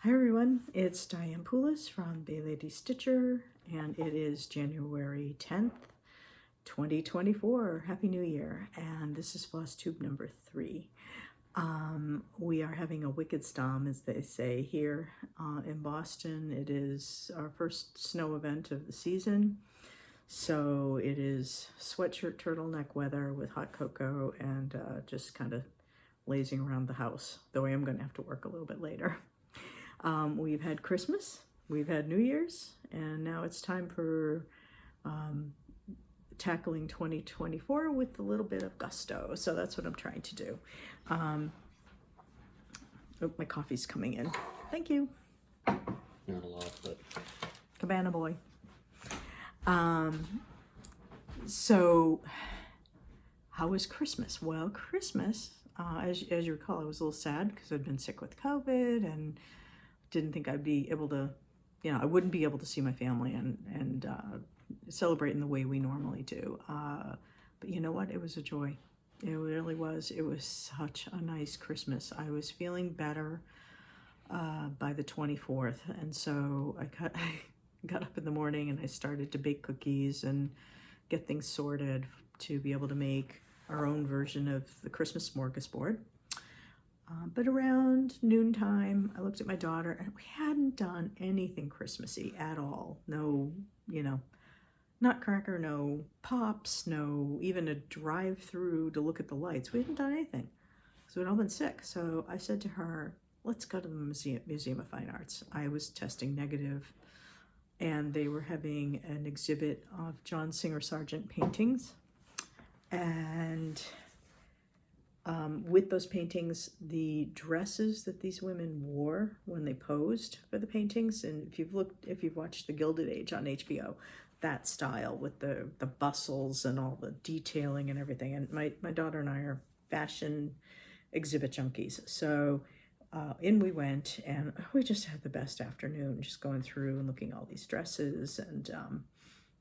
Hi everyone, it's Diane Poulis from Bay Lady Stitcher, and it is January 10th, 2024. Happy New Year, and this is Flosstube number 3. We are having a wicked storm, as they say here in Boston. It is our first snow event of the season, so it is sweatshirt turtleneck weather with hot cocoa and just kind of lazing around the house, though I am going to have to work a little bit later. We've had Christmas, we've had New Year's, and now it's time for tackling 2024 with a little bit of gusto. So that's what I'm trying to do. Oh, my coffee's coming in. Thank you. Not a lot, but... Cabana boy. So how was Christmas? Well, Christmas, as you recall, I was a little sad because I'd been sick with COVID and didn't think I'd be able to, I wouldn't be able to see my family and celebrate in the way we normally do. But you know what? It was a joy. It really was. It was such a nice Christmas. I was feeling better by the 24th. And so I got up in the morning and I started to bake cookies and get things sorted to be able to make our own version of the Christmas smorgasbord. But around noontime, I looked at my daughter and we hadn't done anything Christmassy at all. No, nutcracker, no pops, no even a drive-through to look at the lights. We hadn't done anything. So we'd all been sick. So I said to her, let's go to the Museum of Fine Arts. I was testing negative and they were having an exhibit of John Singer Sargent paintings. And with those paintings, the dresses that these women wore when they posed for the paintings, and if you've watched The Gilded Age on HBO, that style with the bustles and all the detailing and everything. And my daughter and I are fashion exhibit junkies. So in we went, and we just had the best afternoon, just going through and looking at all these dresses and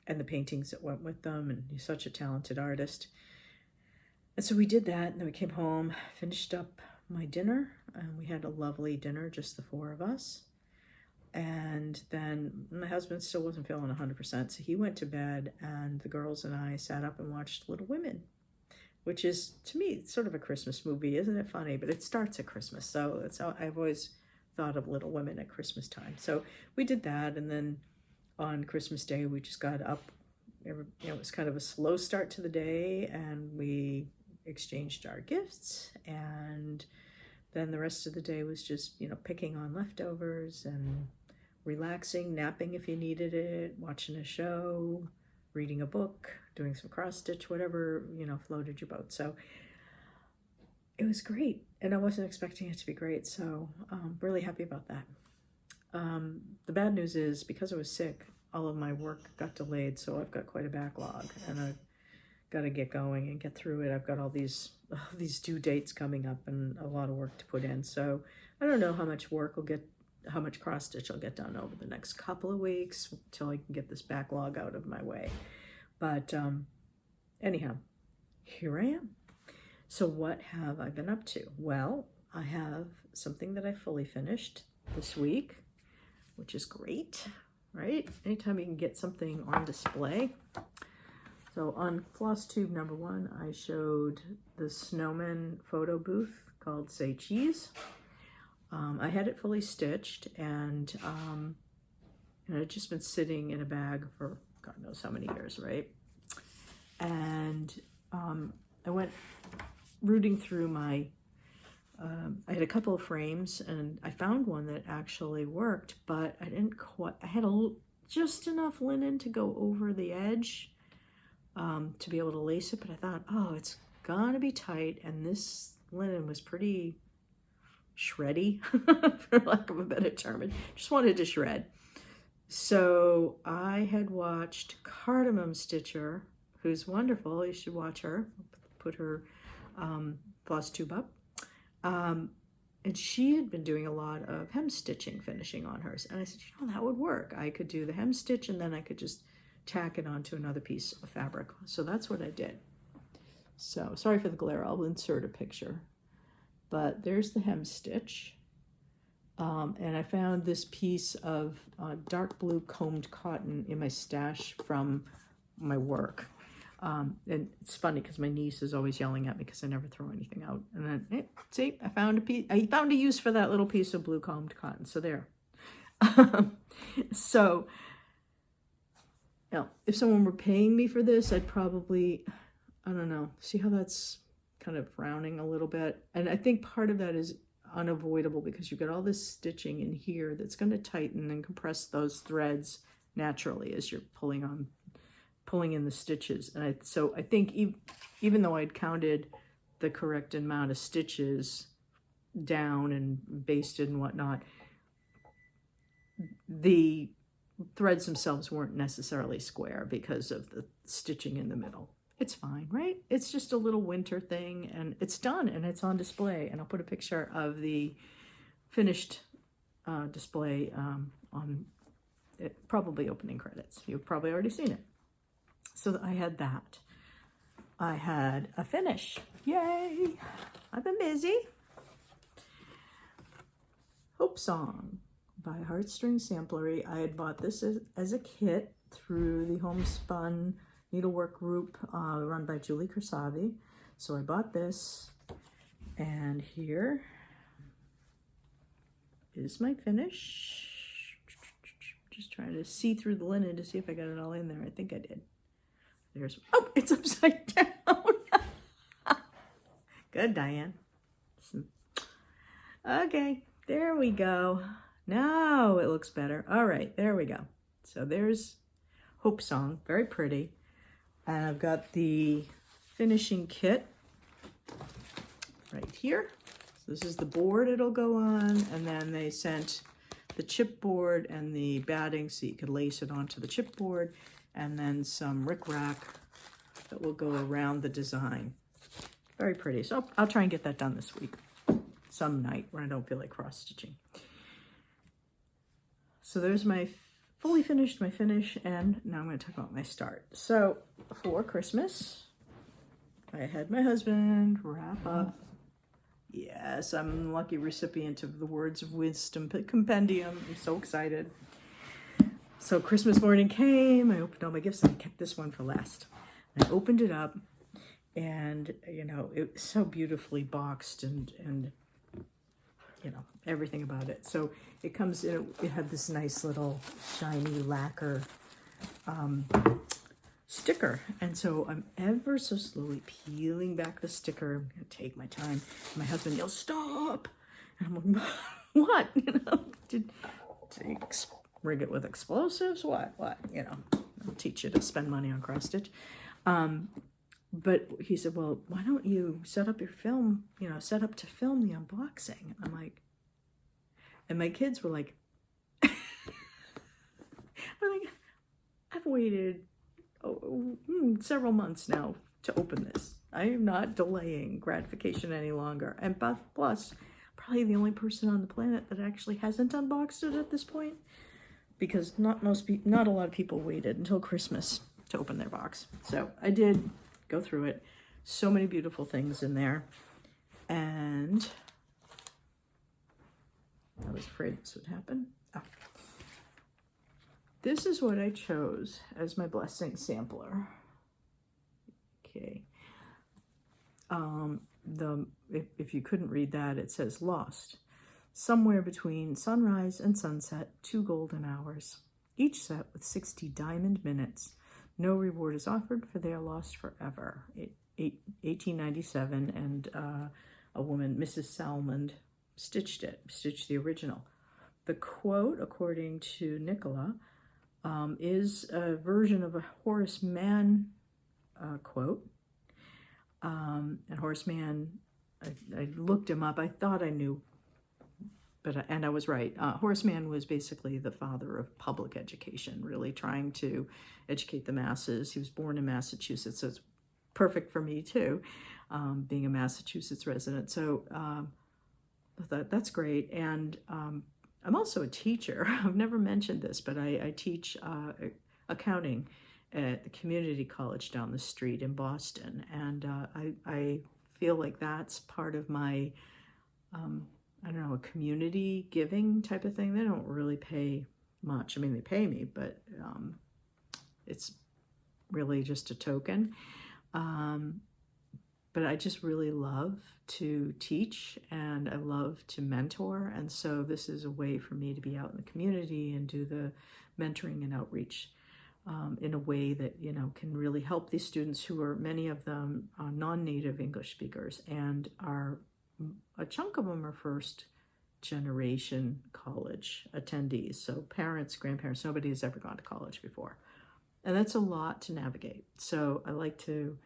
the paintings that went with them. And he's such a talented artist. And so we did that, and then we came home, finished up my dinner, and we had a lovely dinner, just the 4 of us. And then my husband still wasn't feeling 100%, so he went to bed, and the girls and I sat up and watched Little Women, which is, to me, sort of a Christmas movie. Isn't it funny? But it starts at Christmas, so that's how I've always thought of Little Women at Christmas time. So we did that, and then on Christmas Day, we just got up. It was kind of a slow start to the day, and we exchanged our gifts, and then the rest of the day was just picking on leftovers and relaxing, napping if you needed it, watching a show, reading a book, doing some cross stitch, whatever floated your boat. So it was great, and I wasn't expecting it to be great, so really happy about that. The bad news is, because I was sick, all of my work got delayed, so I've got quite a backlog, and I've got to get going and get through it. I've got all these due dates coming up and a lot of work to put in. So I don't know how much how much cross stitch I'll get done over the next couple of weeks until I can get this backlog out of my way. But anyhow, here I am. So what have I been up to? Well, I have something that I fully finished this week, which is great, right? Anytime you can get something on display. So on Flosstube number 1, I showed the snowman photo booth called Say Cheese. I had it fully stitched, and it had just been sitting in a bag for God knows how many years, right? And I went rooting through I had a couple of frames, and I found one that actually worked, but I didn't quite, I had just enough linen to go over the edge to be able to lace it, but I thought, oh, it's gonna be tight, and this linen was pretty shreddy, for lack of a better term. It just wanted to shred. So I had watched Cardamom Stitcher, who's wonderful. You should watch her. Put her Flosstube up. And she had been doing a lot of hem stitching, finishing on hers. And I said, that would work. I could do the hem stitch, and then I could just tack it onto another piece of fabric. So that's what I did. So sorry for the glare, I'll insert a picture. But there's the hem stitch. And I found this piece of dark blue combed cotton in my stash from my work. And it's funny because my niece is always yelling at me because I never throw anything out. And then, see, I found a use for that little piece of blue combed cotton. So there. So, now, if someone were paying me for this, I'd probably, I don't know, see how that's kind of frowning a little bit. And I think part of that is unavoidable because you've got all this stitching in here that's going to tighten and compress those threads naturally as you're pulling in the stitches. And so I think even though I'd counted the correct amount of stitches down and basted and whatnot, the threads themselves weren't necessarily square because of the stitching in the middle. It's fine, right? It's just a little winter thing, and it's done, and it's on display. And I'll put a picture of the finished display on it, probably opening credits. You've probably already seen it. So I had that. I had a finish. Yay! I've been busy. Hope Song by Heartstring Samplery. I had bought this as a kit through the Homespun Needlework group run by Julie Kersavi. So I bought this, and here is my finish. Just trying to see through the linen to see if I got it all in there. I think I did. Oh, it's upside down. Good, Diane. Okay, there we go. Now it looks better. All right, there we go. So there's Hope Song, very pretty. And I've got the finishing kit right here. So this is the board it'll go on, and then they sent the chipboard and the batting so you could lace it onto the chipboard, and then some rickrack that will go around the design. Very pretty. So I'll try and get that done this week, some night when I don't feel like cross-stitching. So there's my fully finished, my finish, and now I'm going to talk about my start. So for Christmas, I had my husband wrap up. Yes, I'm a lucky recipient of the Words of Wisdom Compendium. I'm so excited. So Christmas morning came, I opened all my gifts, and I kept this one for last. I opened it up, and, you know, it was so beautifully boxed and you know, everything about it. So it comes in, it had this nice little shiny lacquer sticker. And so I'm ever so slowly peeling back the sticker. I'm going to take my time. My husband yells, "Stop!" And I'm like, what? You know, did rig it with explosives? What? You know, I'll teach you to spend money on cross stitch. But he said, well, why don't you set up your film, you know, set up to film the unboxing? I'm like, and my kids were like, I've waited several months now to open this. I am not delaying gratification any longer. And plus, probably the only person on the planet that actually hasn't unboxed it at this point, because not a lot of people waited until Christmas to open their box. So I did go through it. So many beautiful things in there. And I was afraid this would happen. Oh. This is what I chose as my blessing sampler. Okay. If you couldn't read that, it says lost. Somewhere between sunrise and sunset, 2 golden hours. Each set with 60 diamond minutes. No reward is offered, for they are lost forever. 1897, and a woman, Mrs. Salmond, stitched the original. The quote, according to Nicola, is a version of a Horace Mann quote. And Horace Mann, I looked him up. I thought I knew, and I was right. Horace Mann was basically the father of public education, really trying to educate the masses. He was born in Massachusetts, so it's perfect for me too, being a Massachusetts resident. So I thought that's great. And I'm also a teacher. I've never mentioned this, but I teach accounting at the community college down the street in Boston. And I feel like that's part of my I don't know, a community giving type of thing. They don't really pay much. I mean, they pay me, but it's really just a token. But I just really love to teach and I love to mentor. And so this is a way for me to be out in the community and do the mentoring and outreach in a way that, you know, can really help these students who are, many of them, non-native English speakers, and a chunk of them are first generation college attendees. So parents, grandparents, nobody has ever gone to college before. And that's a lot to navigate. So I like to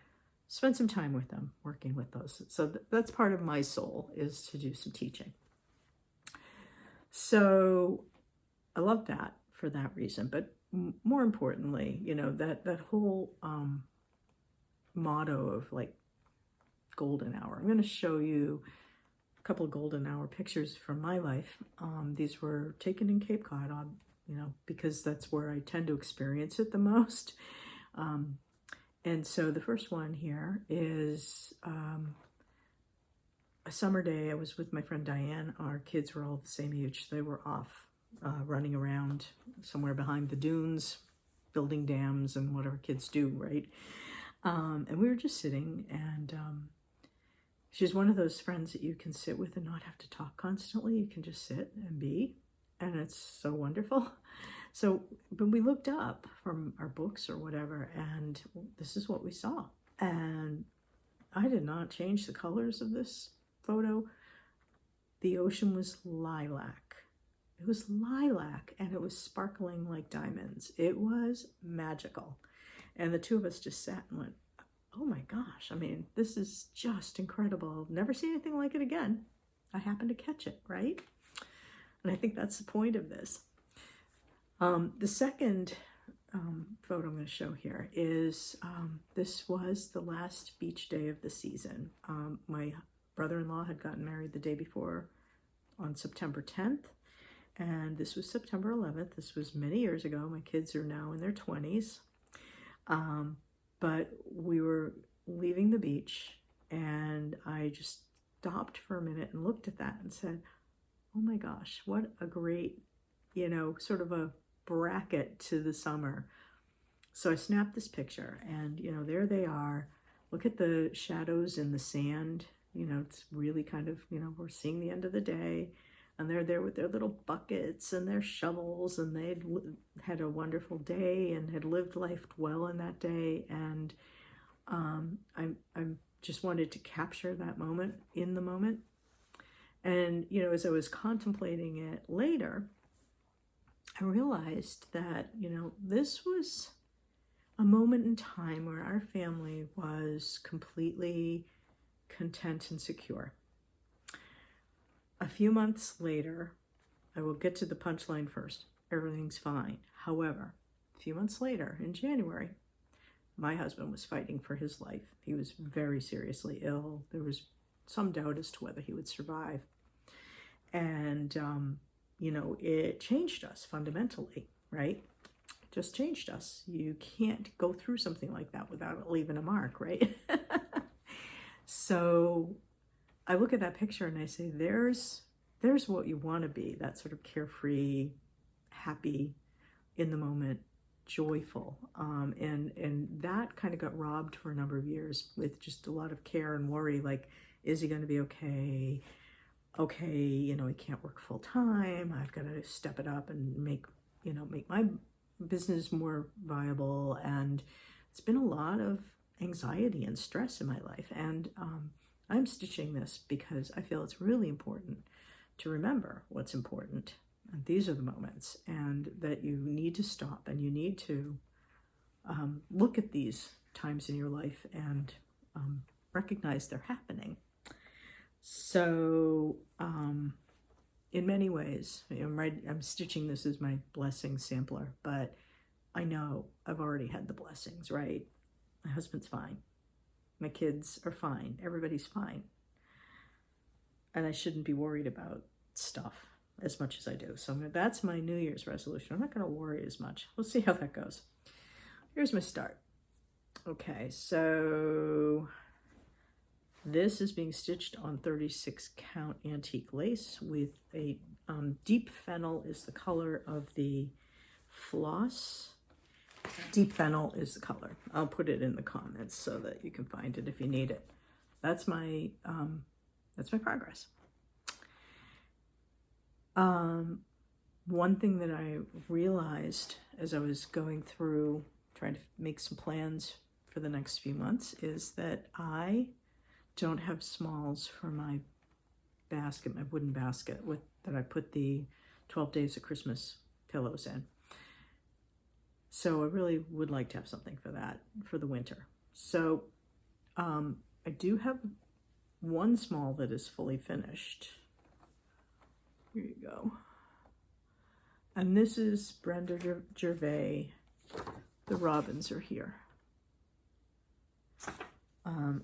spend some time with them, working with those. So that's part of my soul, is to do some teaching. So I love that for that reason. But more importantly, you know, that whole motto of like golden hour. I'm going to show you a couple of golden hour pictures from my life. These were taken in Cape Cod, you know, because that's where I tend to experience it the most. And so the first one here is a summer day. I was with my friend Diane. Our kids were all the same age. They were off running around somewhere behind the dunes, building dams and whatever kids do, right? And we were just sitting, and she's one of those friends that you can sit with and not have to talk constantly. You can just sit and be, and it's so wonderful. So, but we looked up from our books or whatever, and this is what we saw. And I did not change the colors of this photo. The ocean was lilac. It was lilac, and it was sparkling like diamonds. It was magical. And the two of us just sat and went, oh my gosh, I mean, this is just incredible. I'll never see anything like it again. I happened to catch it, right? And I think that's the point of this. The second photo I'm going to show here is, this was the last beach day of the season. My brother-in-law had gotten married the day before on September 10th, and this was September 11th. This was many years ago. My kids are now in their 20s. But we were leaving the beach, and I just stopped for a minute and looked at that and said, oh my gosh, what a great, you know, sort of a bracket to the summer. So I snapped this picture, and, you know, there they are. Look at the shadows in the sand. You know, it's really kind of, you know, we're seeing the end of the day, and they're there with their little buckets and their shovels, and they'd had a wonderful day and had lived life well in that day. And I just wanted to capture that moment in the moment. And, you know, as I was contemplating it later, I realized that, you know, this was a moment in time where our family was completely content and secure. A few months later, I will get to the punchline first. Everything's fine. However, a few months later, in January, my husband was fighting for his life. He was very seriously ill. There was some doubt as to whether he would survive. And, you know, it changed us fundamentally, right? It just changed us. You can't go through something like that without leaving a mark, right? So I look at that picture and I say, there's what you want to be, that sort of carefree, happy, in the moment, joyful. And that kind of got robbed for a number of years with just a lot of care and worry, like, is he going to be okay? Okay, you know, he can't work full time. I've got to step it up and make my business more viable. And it's been a lot of anxiety and stress in my life. And I'm stitching this because I feel it's really important to remember what's important. And these are the moments, and that you need to stop and you need to look at these times in your life and recognize they're happening. So in many ways, you know, I'm stitching this as my blessing sampler, but I know I've already had the blessings, right? My husband's fine. My kids are fine. Everybody's fine. And I shouldn't be worried about stuff as much as I do. So that's my New Year's resolution. I'm not going to worry as much. We'll see how that goes. Here's my start. Okay, so This is being stitched on 36 count antique lace with a deep fennel is the color of the floss. Deep fennel is the color. I'll put it in the comments so that you can find it if you need it. That's my progress. One thing that I realized as I was going through trying to make some plans for the next few months is that I don't have smalls for my basket, my wooden basket that I put the 12 Days of Christmas pillows in. So I really would like to have something for that for the winter. So I do have one small that is fully finished. Here you go. And this is Brenda Gervais. The robins are here.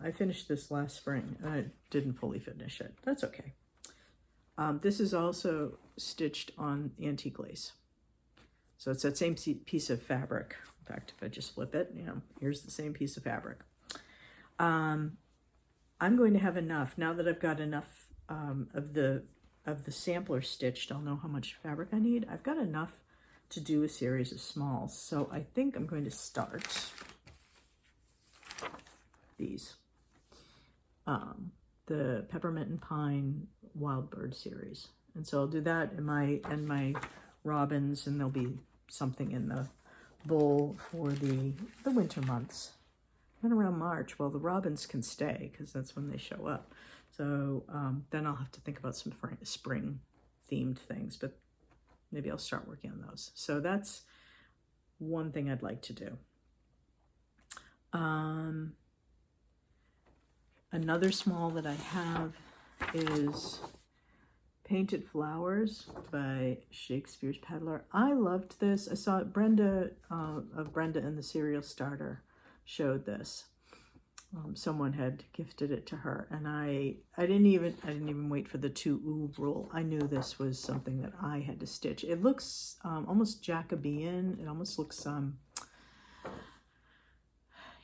I finished this last spring. I didn't fully finish it. That's okay. This is also stitched on antique lace. So it's that same piece of fabric. In fact, if I just flip it, here's the same piece of fabric. I'm going to have enough, now that I've got enough of the sampler stitched, I'll know how much fabric I need. I've got enough to do a series of smalls. So I think I'm going to start these. The Peppermint and Pine Wild Bird series. And so I'll do that in my robins, and there'll be something in the bowl for the winter months. And around March, well, the robins can stay because that's when they show up. So then I'll have to think about some spring themed things, but maybe I'll start working on those. So that's one thing I'd like to do. Another small that I have is Painted Flowers by Shakespeare's Peddler. I loved this. I saw Brenda of Brenda and the Cereal Starter showed this. Someone had gifted it to her, and I didn't even wait for the 2 rule. I knew this was something that I had to stitch. It looks almost Jacobean. It almost looks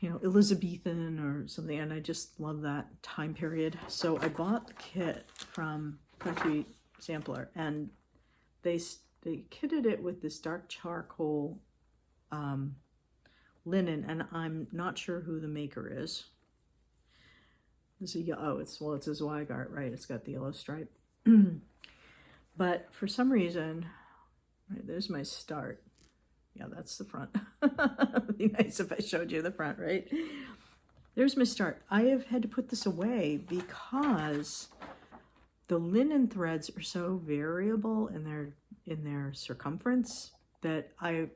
Elizabethan or something, and I just love that time period. So I bought the kit from Country Sampler, and they kitted it with this dark charcoal linen, and I'm not sure who the maker is. It's a Zweigart, right? It's got the yellow stripe. But for some reason, right, there's my start. Yeah, that's the front. It'd be nice if I showed you the front, right? There's my start. I have had to put this away because the linen threads are so variable in their circumference that I've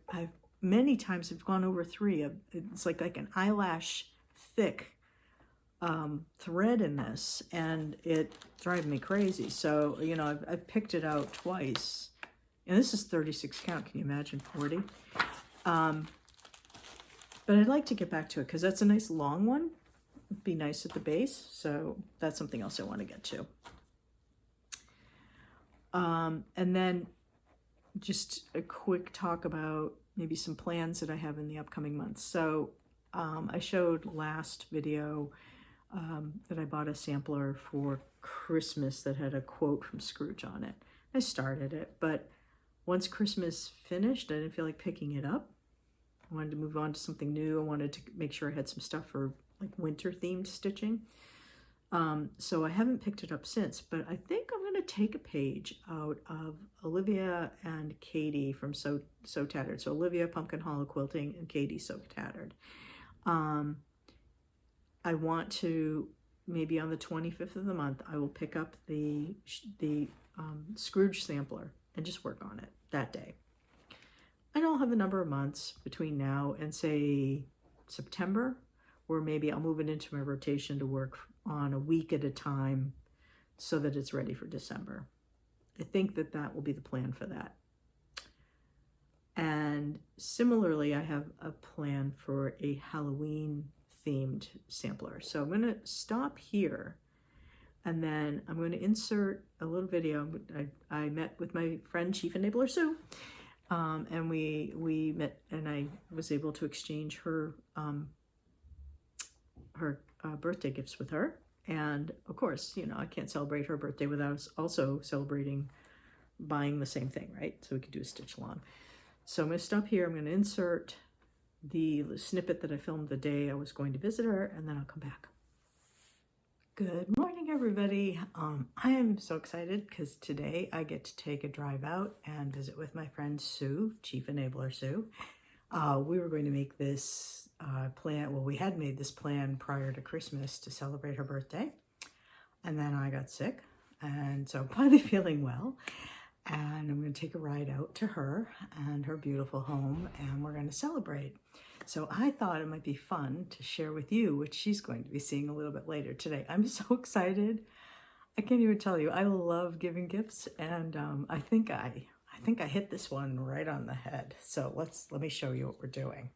many times have gone over 3. It's like an eyelash thick thread in this, and it drives me crazy. So I've picked it out twice, and this is 36 count. Can you imagine 40? But I'd like to get back to it because that's a nice long one. It'd be nice at the base, so that's something else I want to get to. And then just a quick talk about maybe some plans that I have in the upcoming months. So I showed last video that I bought a sampler for Christmas that had a quote from Scrooge on it. I started it, but once Christmas finished, I didn't feel like picking it up. I wanted to move on to something new. I wanted to make sure I had some stuff for like winter themed stitching. So I haven't picked it up since, but I think I'm going to take a page out of Olivia and Katie from So Tattered. So Olivia, Pumpkin Hollow Quilting, and Katie, So Tattered. I want to, maybe on the 25th of the month, I will pick up the Scrooge sampler and just work on it that day. And I'll have a number of months between now and say September, where maybe I'll move it into my rotation to work on a week at a time so that it's ready for December. I think that will be the plan for that. And similarly, I have a plan for a Halloween themed sampler. So I'm going to stop here, and then I'm going to insert a little video. I met with my friend Chief Enabler Sue, and we met, and I was able to exchange her birthday gifts with her, And of course, you know, I can't celebrate her birthday without us also celebrating buying the same thing, right? So we could do a stitch along. So I'm going to stop here. I'm going to insert the snippet that I filmed the day I was going to visit her, and then I'll come back. Good morning, everybody. I am so excited because today I get to take a drive out and visit with my friend Sue, Chief Enabler Sue. We were going to make this plan, well, we had made this plan prior to Christmas to celebrate her birthday, and then I got sick, and so I'm finally feeling well. And I'm going to take a ride out to her and her beautiful home, and we're going to celebrate. So I thought it might be fun to share with you what she's going to be seeing a little bit later today. I'm so excited. I can't even tell you. I love giving gifts, and I think I hit this one right on the head. So let me show you what we're doing.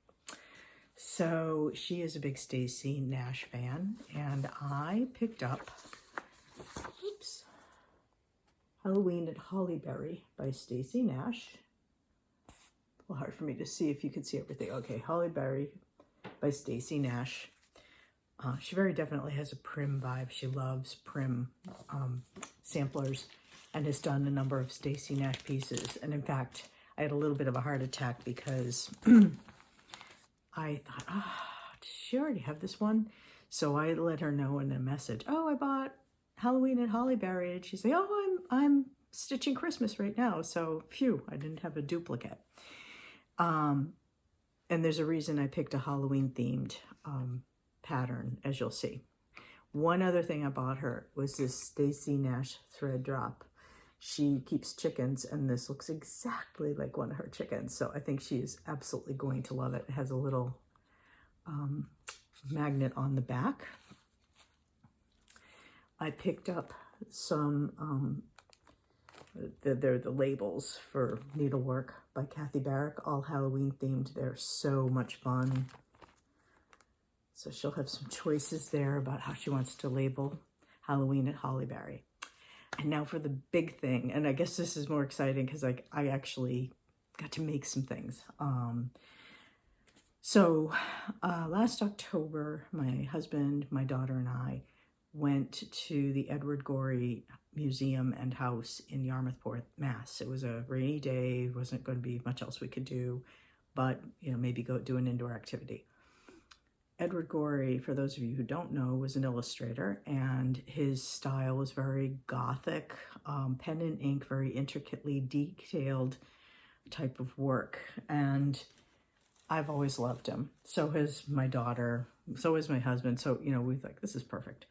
So she is a big Stacey Nash fan, and I picked up, oops, Halloween at Hollyberry by Stacey Nash. A little hard for me to see if you can see everything. Okay, Hollyberry by Stacey Nash. She very definitely has a prim vibe. She loves prim samplers and has done a number of Stacey Nash pieces. And in fact, I had a little bit of a heart attack because I thought, does she already have this one? So I let her know in a message, oh, I bought Halloween at Hollyberry, and she's like, oh, I'm stitching Christmas right now, so phew, I didn't have a duplicate. And there's a reason I picked a Halloween themed pattern, as you'll see. One other thing I bought her was this Stacey Nash thread drop. She keeps chickens, and this looks exactly like one of her chickens, so I think she is absolutely going to love it. It has a little magnet on the back. I picked up some, they're the labels for needlework by Kathy Barrick, all Halloween themed. They're so much fun. So she'll have some choices there about how she wants to label Halloween at Hollyberry. And now for the big thing, and I guess this is more exciting because I actually got to make some things. So last October, my husband, my daughter, and I went to the Edward Gorey Museum and House in Yarmouthport, Mass. It was a rainy day, wasn't going to be much else we could do, but you know, maybe go do an indoor activity. Edward Gorey, for those of you who don't know, was an illustrator, and his style was very gothic, pen and ink, very intricately detailed type of work, and I've always loved him. So has my daughter, so is my husband, so you know, we like, this is perfect.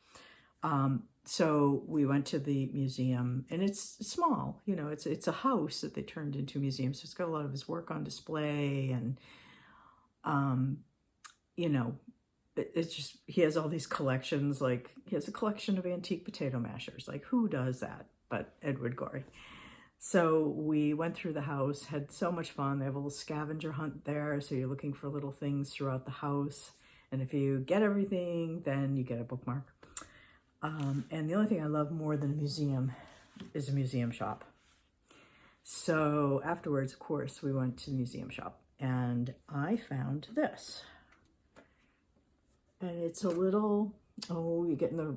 So we went to the museum, and it's small, you know, it's a house that they turned into a museum. So it's got a lot of his work on display, and, you know, it's just, he has all these collections, like he has a collection of antique potato mashers. Like who does that but Edward Gorey? So we went through the house, had so much fun. They have a little scavenger hunt there. So you're looking for little things throughout the house. And if you get everything, then you get a bookmark. And the only thing I love more than a museum is a museum shop. So afterwards, of course, we went to the museum shop, and I found this. And it's a little, oh, you're getting the,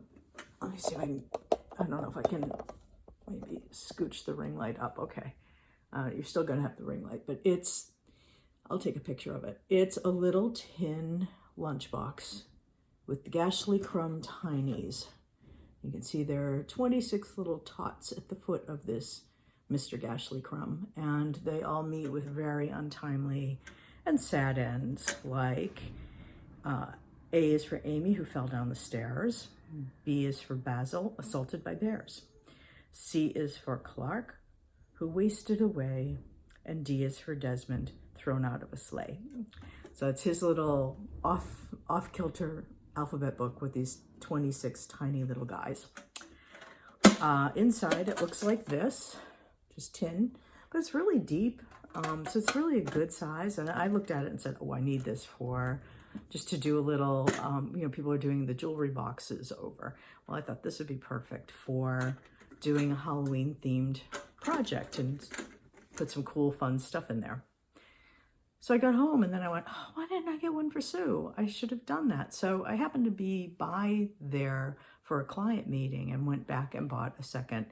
let me see if I don't know if I can maybe scooch the ring light up. Okay. You're still going to have the ring light, but it's, I'll take a picture of it. It's a little tin lunchbox with the Gashly Crumb Tinies. You can see there are 26 little tots at the foot of this Mr. Gashly Crumb, and they all meet with very untimely and sad ends, like A is for Amy, who fell down the stairs. B is for Basil, assaulted by bears. C is for Clark, who wasted away. And D is for Desmond, thrown out of a sleigh. So it's his little off-kilter alphabet book with these 26 tiny little guys. Inside, it looks like this, just tin, but it's really deep. So it's really a good size. And I looked at it and said, oh, I need this for just to do a little, you know, people are doing the jewelry boxes over. Well, I thought this would be perfect for doing a Halloween themed project and put some cool, fun stuff in there. So I got home and then I went, oh, why didn't I get one for Sue? I should have done that. So I happened to be by there for for a client meeting and went back and bought a second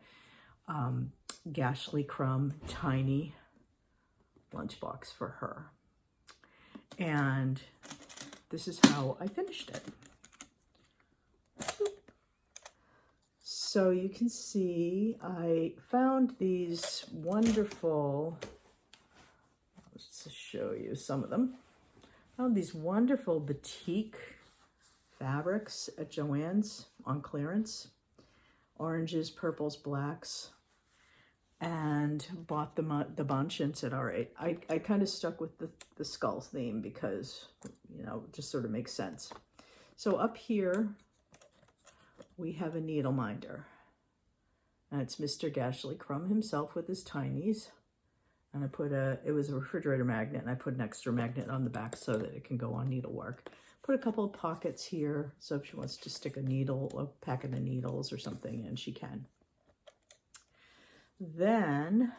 Gashly Crumb tiny lunchbox for her. And this is how I finished it. So you can see I found these wonderful, let's just show you some of them. I found these wonderful batik fabrics at Joann's on clearance. Oranges, purples, blacks, and bought them the bunch and said, all right, I kind of stuck with the skull theme because, you know, it just sort of makes sense. So up here, we have a needle minder. And it's Mr. Gashly Crumb himself with his tinies. And I put it was a refrigerator magnet, and I put an extra magnet on the back so that it can go on needlework. Put a couple of pockets here, so if she wants to stick a needle, a packet of needles or something in, she can. Then,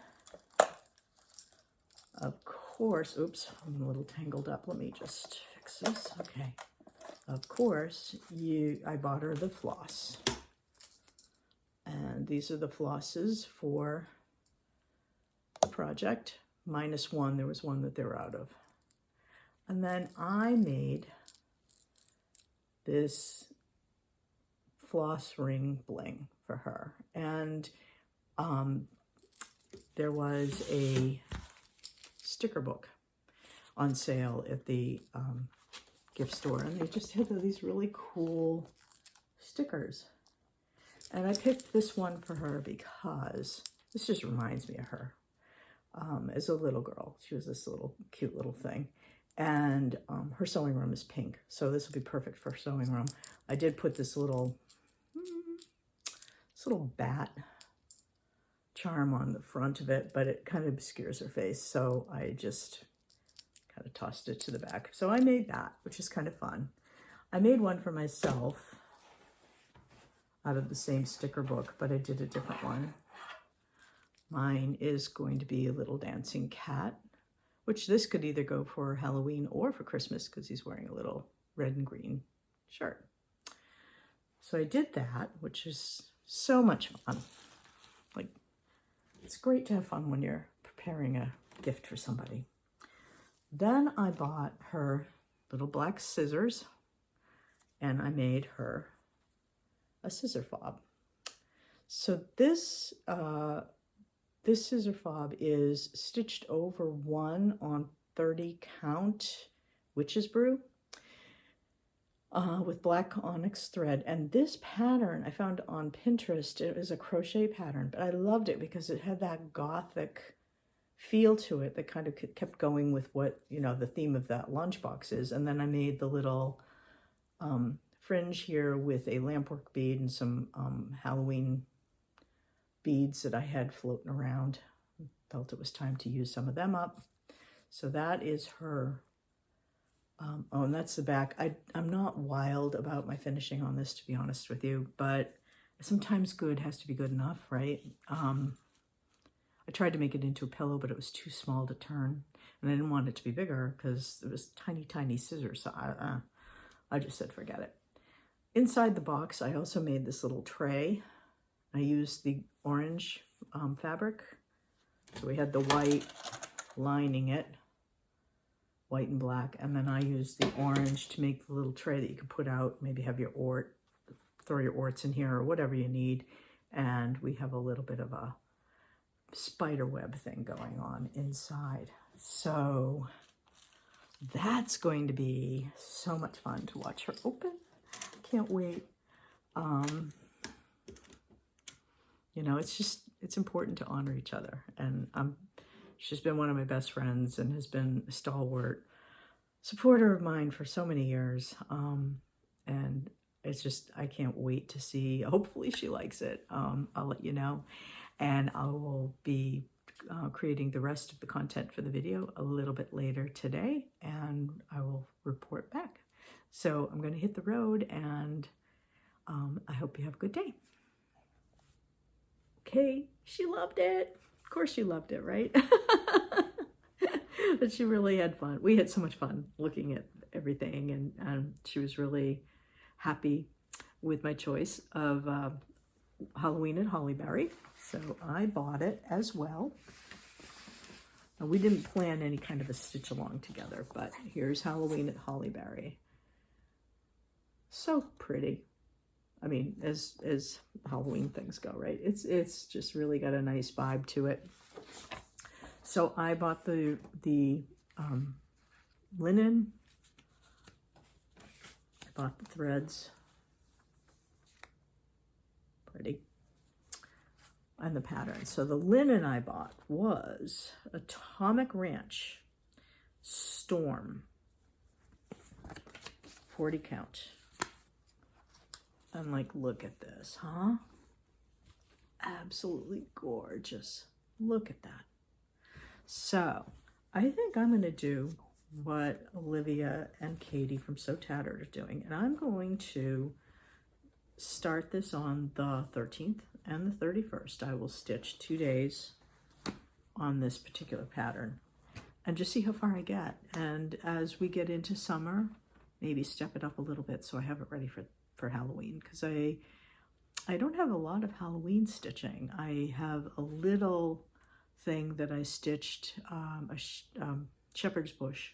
of course, oops, I'm a little tangled up. Let me just fix this. Okay. Of course, I bought her the floss. And these are the flosses for the project. -1, there was one that they were out of. And then I made this floss ring bling for her. And there was a sticker book on sale at the gift store, and they just had these really cool stickers. And I picked this one for her because this just reminds me of her. As a little girl, she was this little cute little thing. And her sewing room is pink, so this will be perfect for her sewing room. I did put this little bat charm on the front of it, but it kind of obscures her face, so I just kind of tossed it to the back. So I made that, which is kind of fun. I made one for myself out of the same sticker book, but I did a different one. Mine is going to be a little dancing cat, which this could either go for Halloween or for Christmas because he's wearing a little red and green shirt. So I did that, which is so much fun. Like, it's great to have fun when you're preparing a gift for somebody. Then I bought her little black scissors, and I made her a scissor fob. So this scissor fob is stitched over 1 on 30 count witch's brew with black onyx thread. And this pattern I found on Pinterest. It was a crochet pattern, but I loved it because it had that gothic feel to it that kind of kept going with what, you know, the theme of that lunchbox is. And then I made the little fringe here with a lampwork bead and some Halloween beads that I had floating around. Felt it was time to use some of them up. So that is her. Oh, and that's the back. I'm not wild about my finishing on this, to be honest with you, but sometimes good has to be good enough, right? I tried to make it into a pillow, but it was too small to turn, and I didn't want it to be bigger because it was tiny, tiny scissors. So I just said, forget it. Inside the box, I also made this little tray. I used the orange fabric. So we had the white lining it, white and black. And then I used the orange to make the little tray that you can put out, maybe have your throw your orts in here or whatever you need. And we have a little bit of a spider web thing going on inside. So that's going to be so much fun to watch her open. Can't wait. You know, it's important to honor each other. And she's been one of my best friends and has been a stalwart supporter of mine for so many years. And it's just, I can't wait to see. Hopefully she likes it. I'll let you know. And I will be creating the rest of the content for the video a little bit later today, and I will report back. So I'm going to hit the road, and I hope you have a good day. Okay, she loved it. Of course she loved it, right? But she really had fun. We had so much fun looking at everything, and she was really happy. with my choice of Halloween at Hollyberry. So I bought it as well. Now, we didn't plan any kind of a stitch along together, but here's Halloween at Hollyberry. So pretty. I mean, as Halloween things go, right? It's just really got a nice vibe to it. So I bought the linen. I bought the threads. Pretty. And the pattern. So the linen I bought was Atomic Ranch Storm 40 count. And like, look at this, huh? Absolutely gorgeous. Look at that. So I think I'm going to do what Olivia and Katie from So Tattered are doing. And I'm going to start this on the 13th and the 31st. I will stitch 2 days on this particular pattern and just see how far I get. And as we get into summer, maybe step it up a little bit so I have it ready for Halloween, because I don't have a lot of Halloween stitching. I have a little thing that I stitched, a shepherd's bush,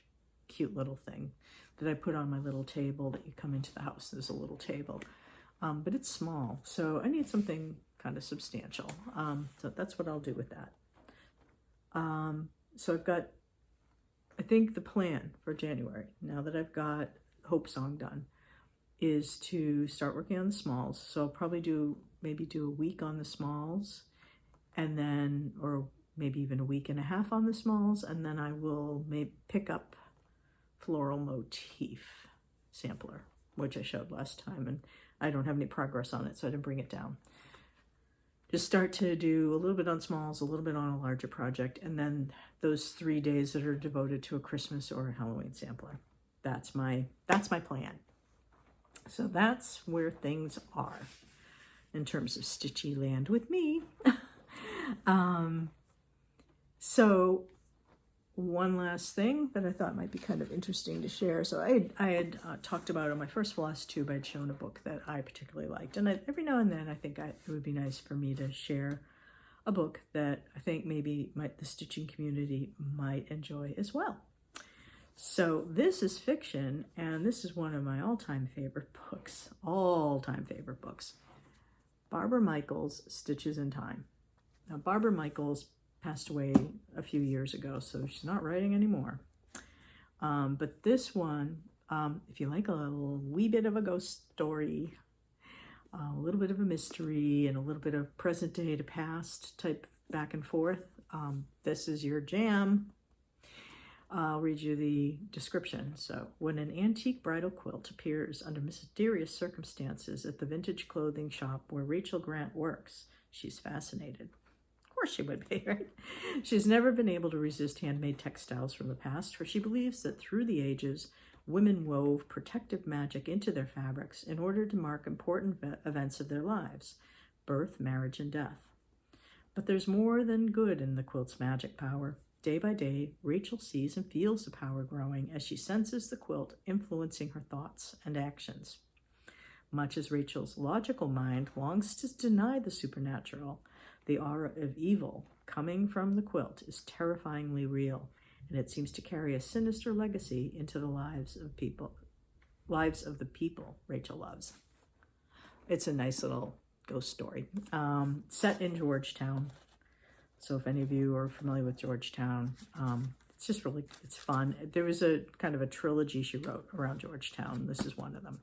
cute little thing that I put on my little table that you come into the house. There's a little table, but it's small, so I need something kind of substantial. So that's what I'll do with that. So I've got, I think the plan for January, now that I've got Hope Song done, is to start working on the smalls. So I'll probably maybe do a week on the smalls, and then, or maybe even a week and a half on the smalls, and then I will maybe pick up Floral Motif Sampler, which I showed last time, and I don't have any progress on it, so I didn't bring it down. Just start to do a little bit on smalls, a little bit on a larger project, and then those 3 days that are devoted to a Christmas or a Halloween sampler. That's my plan. So that's where things are in terms of Stitchy Land with me. So one last thing that I thought might be kind of interesting to share. So I had talked about on my first Flosstube, I'd shown a book that I particularly liked. And every now and then I think it would be nice for me to share a book that I think maybe the stitching community might enjoy as well. So this is fiction, and this is one of my all-time favorite books. Barbara Michaels' Stitches in Time. Now, Barbara Michaels passed away a few years ago, so she's not writing anymore. But this one, if you like a wee bit of a ghost story, a little bit of a mystery, and a little bit of present day to past type back and forth, this is your jam. I'll read you the description. So, when an antique bridal quilt appears under mysterious circumstances at the vintage clothing shop where Rachel Grant works, she's fascinated. Of course she would be, right? She's never been able to resist handmade textiles from the past, for she believes that through the ages, women wove protective magic into their fabrics in order to mark important events of their lives: birth, marriage, and death. But there's more than good in the quilt's magic power. Day by day, Rachel sees and feels the power growing as she senses the quilt influencing her thoughts and actions. Much as Rachel's logical mind longs to deny the supernatural, the aura of evil coming from the quilt is terrifyingly real, and it seems to carry a sinister legacy into the lives of the people Rachel loves. It's a nice little ghost story, set in Georgetown. So if any of you are familiar with Georgetown, it's just really, it's fun. There was a kind of a trilogy she wrote around Georgetown. This is one of them.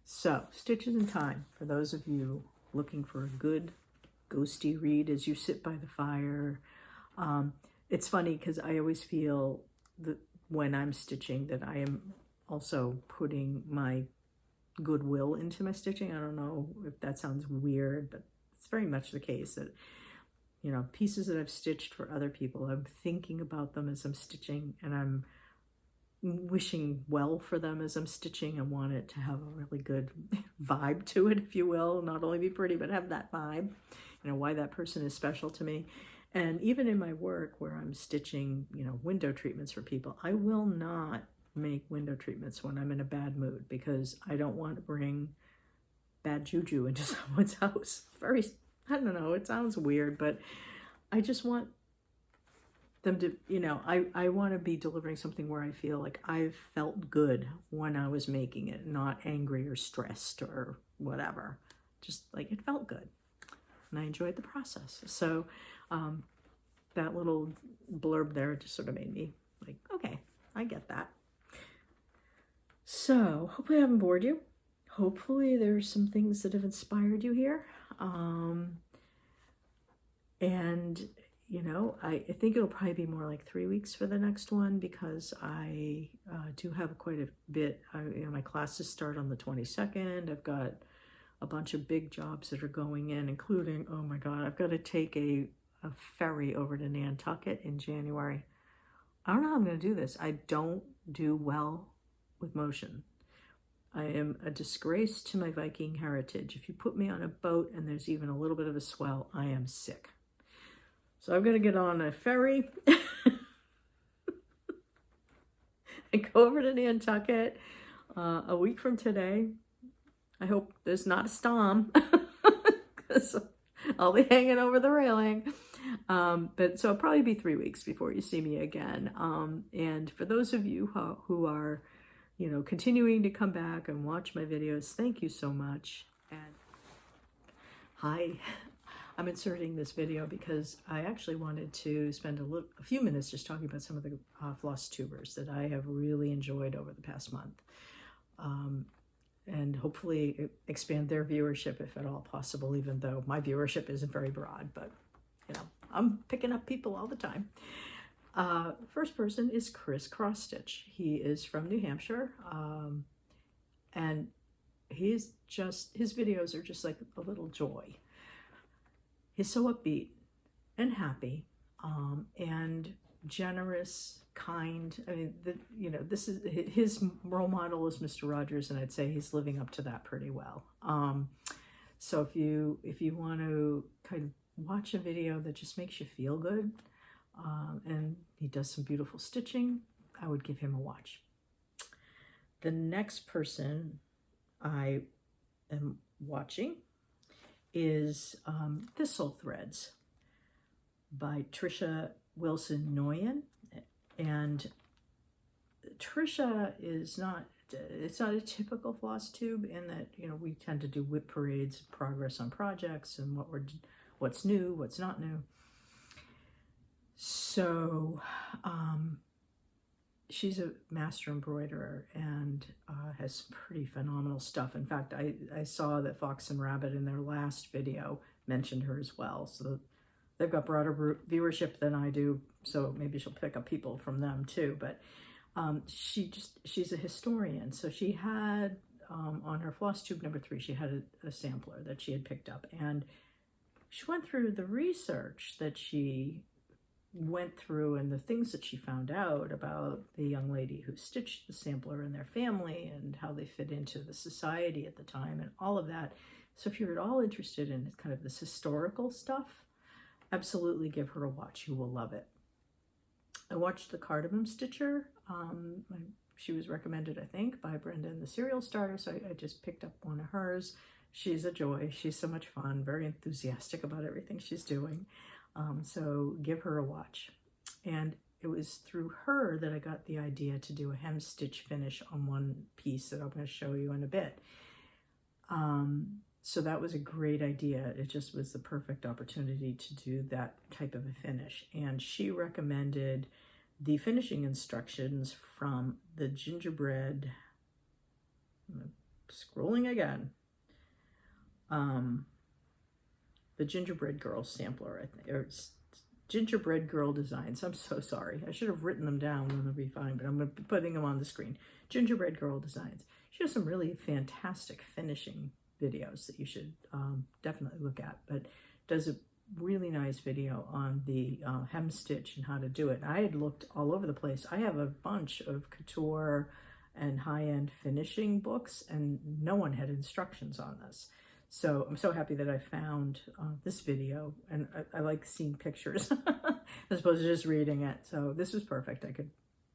So, Stitches in Time, for those of you looking for a good ghosty read as you sit by the fire. It's funny because I always feel that when I'm stitching that I am also putting my goodwill into my stitching. I don't know if that sounds weird, but it's very much the case that, you know, pieces that I've stitched for other people, I'm thinking about them as I'm stitching, and I'm wishing well for them as I'm stitching. I want it to have a really good vibe to it, if you will, not only be pretty, but have that vibe, you know, why that person is special to me. And even in my work where I'm stitching, you know, window treatments for people, I will not make window treatments when I'm in a bad mood, because I don't want to bring bad juju into someone's house. Very, I don't know, it sounds weird, but I just want them to, you know, I want to be delivering something where I feel like I've felt good when I was making it, not angry or stressed or whatever. Just like it felt good. And I enjoyed the process. So that little blurb there just sort of made me like, okay, I get that. So hopefully I haven't bored you. Hopefully there's some things that have inspired you here. And, you know, I think it'll probably be more like 3 weeks for the next one because I do have quite a bit. You know, my classes start on the 22nd. I've got a bunch of big jobs that are going in, including, oh my God, I've got to take a ferry over to Nantucket in January. I don't know how I'm going to do this. I don't do well with motion. I am a disgrace to my Viking heritage. If you put me on a boat and there's even a little bit of a swell, I am sick. So I'm going to get on a ferry and go over to Nantucket a week from today. I hope there's not a storm because I'll be hanging over the railing. But so it'll probably be 3 weeks before you see me again. And for those of you who are, you know, continuing to come back and watch my videos, thank you so much. And hi, I'm inserting this video because I actually wanted to spend a few minutes just talking about some of the floss tubers that I have really enjoyed over the past month. And hopefully expand their viewership if at all possible, even though my viewership isn't very broad, but you know, I'm picking up people all the time. First person is Chris Cross Stitch. He is from New Hampshire, and his videos are just like a little joy. He's so upbeat and happy, and generous, kind. I mean, you know, this is his role model is Mr. Rogers, and I'd say he's living up to that pretty well. So if you want to kind of watch a video that just makes you feel good, and he does some beautiful stitching, I would give him a watch. The next person I am watching is Thistle Threads by Trisha Wilson Noyen. And Trisha is not, it's not a typical floss tube in that, you know, we tend to do whip parades, progress on projects, and what's new, what's not new. So she's a master embroiderer and has some pretty phenomenal stuff. In fact, I saw that Fox and Rabbit in their last video mentioned her as well. So they've got broader viewership than I do, so maybe she'll pick up people from them too. But she's a historian. So she had, on her floss tube number 3, she had a sampler that she had picked up. And she went through the research that she went through and the things that she found out about the young lady who stitched the sampler and their family and how they fit into the society at the time and all of that. So if you're at all interested in kind of this historical stuff, absolutely give her a watch. You will love it. I watched The Cardamom Stitcher. She was recommended, I think, by Brenda in the Serial Starter, so I just picked up one of hers. She's a joy. She's so much fun, very enthusiastic about everything she's doing. So give her a watch. And it was through her that I got the idea to do a hem stitch finish on one piece that I'm going to show you in a bit. So that was a great idea. It just was the perfect opportunity to do that type of a finish. And she recommended the finishing instructions from the gingerbread, scrolling again, the Gingerbread Girl sampler, I think, or Gingerbread Girl Designs. I'm so sorry. I should have written them down, and they'll be fine, but I'm going to be putting them on the screen. Gingerbread Girl Designs. She has some really fantastic finishing videos that you should definitely look at, but does a really nice video on the hem stitch and how to do it. And I had looked all over the place. I have a bunch of couture and high-end finishing books, and no one had instructions on this. So I'm so happy that I found this video, and I like seeing pictures as opposed to just reading it. So this was perfect. I could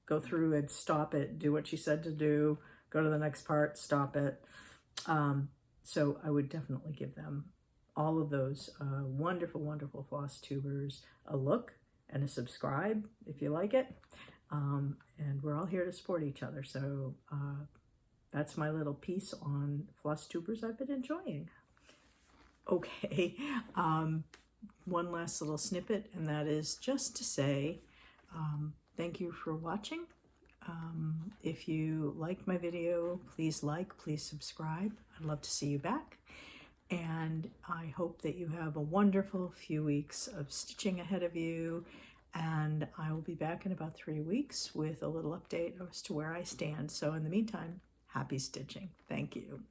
go through and stop it, do what she said to do, go to the next part, stop it. So I would definitely give them, all of those wonderful, wonderful floss tubers, a look and a subscribe if you like it. And we're all here to support each other. So that's my little piece on floss tubers I've been enjoying. Okay, one last little snippet, and that is just to say thank you for watching. If you liked my video, please like, please subscribe. I'd love to see you back. And I hope that you have a wonderful few weeks of stitching ahead of you. And I will be back in about 3 weeks with a little update as to where I stand. So in the meantime, happy stitching. Thank you.